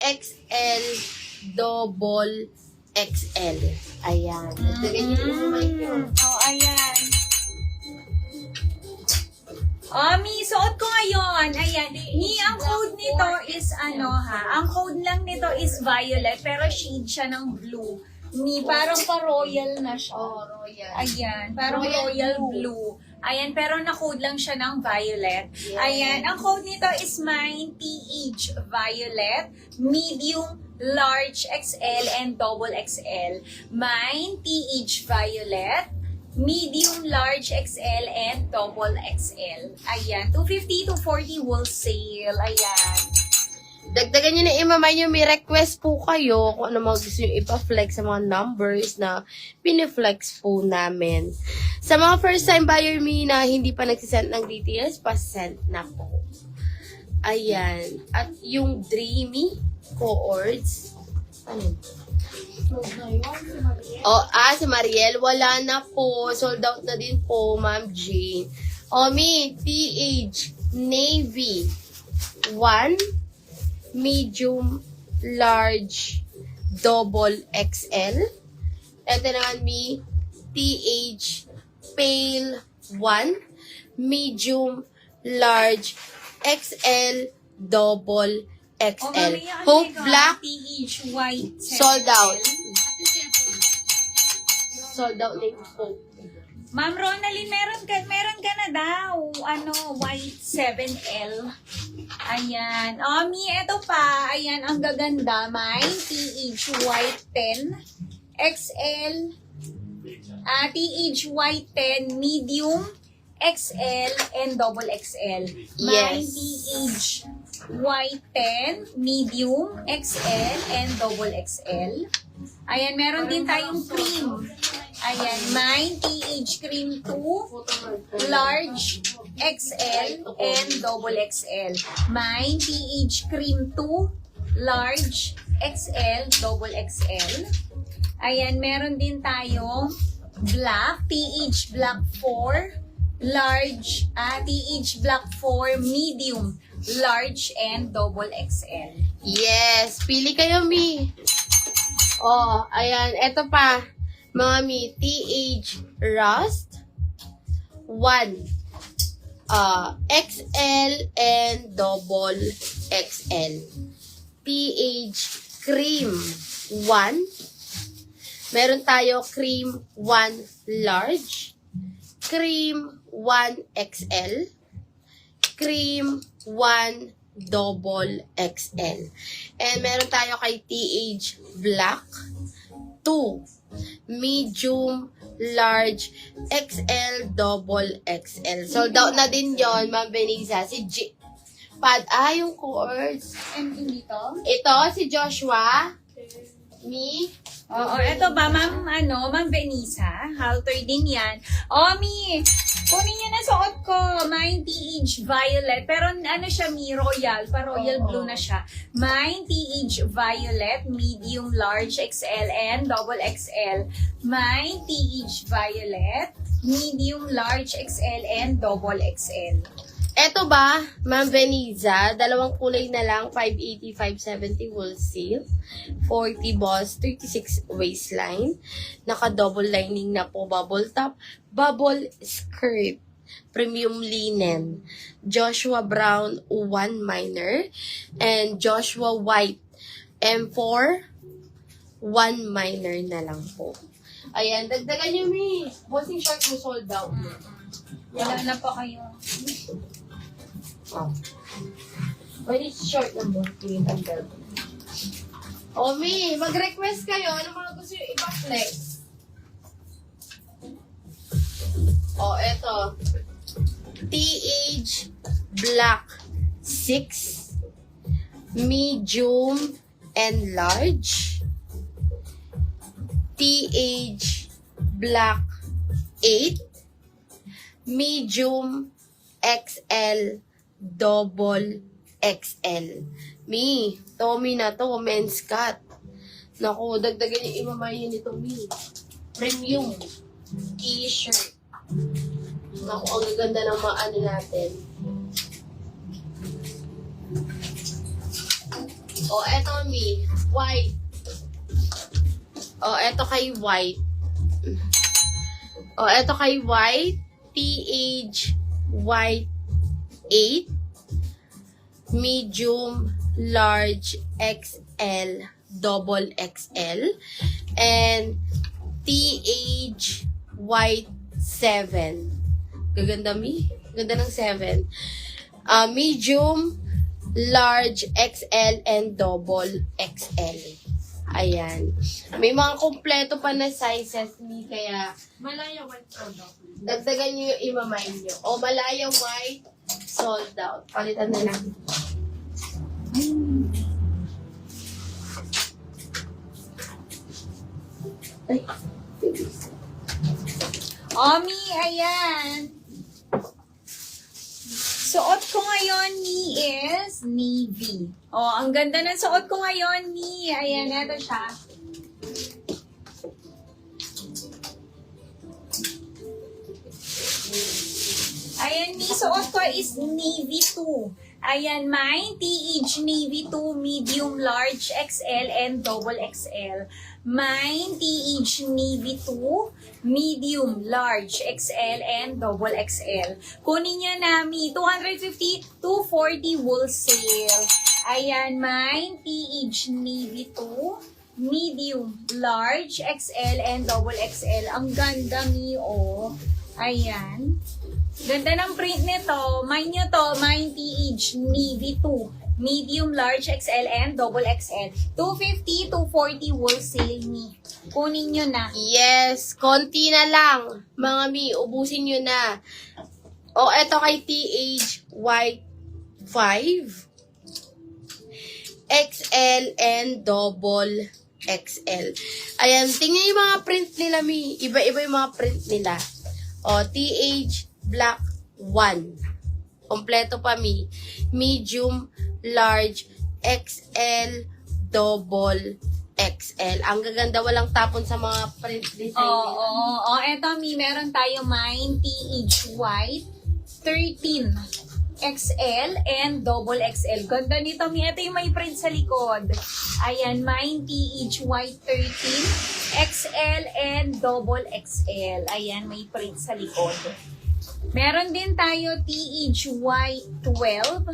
XL, double XL. Ayan. Dagdagan niyo yung mic niyo. Oh, ayan. Mi, suot ko ngayon. Ayan. Mi, ang code nito is ang code lang nito is violet, pero shade siya ng blue. Mi, parang pa-royal na siya. Oh, royal. Ayan, parang royal blue. Ayan, pero na-code lang siya ng violet. Yes. Ayan, ang code nito is mine, PH Violet, medium, large XL, and double XL. Mine, PH Violet, medium, large XL, and double XL. Ayan, 250 to 40 wholesale. Ayan. Dagdagan nyo na imamay nyo, may request po kayo kung ano mga gusto nyo ipa-flex sa mga numbers na piniflex po namin. Sa mga first time buyer me na hindi pa nagsisend ng details, pa-send na po. Ayan. At yung dreamy chords, ano? Si Mariel, wala na po. Sold out na din po, Ma'am Jane. Mi, TH, Navy, 1, medium, large, double XL. Ito naman mi, TH, pale, 1, medium, large, XL, double XL. Hope black, PH white. sold out. Sold out na yung Hope. Ma'am Ronaldine, meron ka na daw. White 7L. Ayan. Mi, eto pa. Ayan, ang gaganda. Mine, TH white 10. XL. TH white 10. Medium. XL and double XL. Mine, Yes. TH white 10. Medium. XL and double XL. Ayan, meron din tayong cream. Ayan, mine, TH cream 2, large, XL, and double XL. Mine, TH cream 2, large, XL, double XL. Ayan, meron din tayong black, TH black 4, large, TH black 4, medium, large, and double XL. Yes, pili kayo, Mi. Ayan, eto pa. Mga Mi, TH Rust, 1, XL and double XL. TH Cream, 1. Meron tayo Cream 1 Large, Cream 1 XL, Cream 1 double XL. And meron tayo kay TH Black, 2. Medium, large, XL, double XL. Sold out na din yon, Ma'am Benisa. Si yung chords. And dito? Ito, si Joshua. Mi. Oo, eto ba, Ma'am Benisa? Halter din yan. Mi, kunin niyo na suot ko. Mine TH Violet. Pero siya, Mi, royal. Pa-royal blue na siya. Mine TH Violet, medium, large, XL, and double XL. Mine TH Violet, medium, large, XL, and double XL. Eto ba, Ma'am Benisa, dalawang kulay na lang, 580, 570 wholesale, 40 boss, 36 waistline, naka-double lining na po, bubble top, bubble skirt, premium linen, Joshua Brown 1 minor, and Joshua White M4 1 minor na lang po. Ayan, dagdagan nyo, Mi. Bossing short mo sold out. Wala na pa kayo. Pwede short ng bossing ang belt. Mi, mag-request kayo. Ano mga gusto yung ipa-flex? Eto. TH Black 6, medium and large. TH Black 8, medium XL, double XL. Mi, Tommy na to, men's cut. Naku, dagdagan yung imamayin nito, Mi. Premium t-shirt. Naku, ang gaganda ng mga ano natin. O, eto mi. White. O, eto kay white. O, eto kay white. TH white 8. Medium, large, XL, double XL. And TH white 7. Gaganda mi. Ganda ng 7. Medium, large, XL, and double XL. Ayan. May mga kompleto pa na sizes ni kaya Malaya white product. dagdagan nyo yung imamay nyo. O Malaya white, sold out. Palitan na lang. Ay. Omi, ayan. Suot ko ngayon ni is navy. Oh, ang ganda ng suot ko ngayon ni. Ayan, eto siya. Ayan, ni suot ko is navy 2. Ayan, mine, TH Navy 2, medium, large, XL, and double XL. Mine, TH Navy 2, medium, large, XL, and double XL. Kunin niya namin, 250, 240 wholesale. Ayan, mine, TH Navy 2, medium, large, XL, and double XL. Ang ganda mi, oh. Ayan. Ganda ng print nito. Mine nyo to, mine TH Navy 2. Medium, large, XL, and double XL. 250, 240 wholesale ni. Kunin nyo na. Yes, konti na lang. Mga mi, ubusin nyo na. O, eto kay TH white 5. XL and double XL. Ayan, tingnan yung mga print nila, mi. Iba-iba yung mga print nila. O, TH black 1. Kompleto pa, mi. Medium, large, XL, double XL. Ang gaganda, walang tapon sa mga print design nila. Oo. Eto, mi, meron tayo mine TH white 13. XL and double XL. Ganda nito, mi. Ito yung may print sa likod. Ayan, mine TH white 13. XL and double XL. Ayan, may print sa likod. Meron din tayo TH white 12.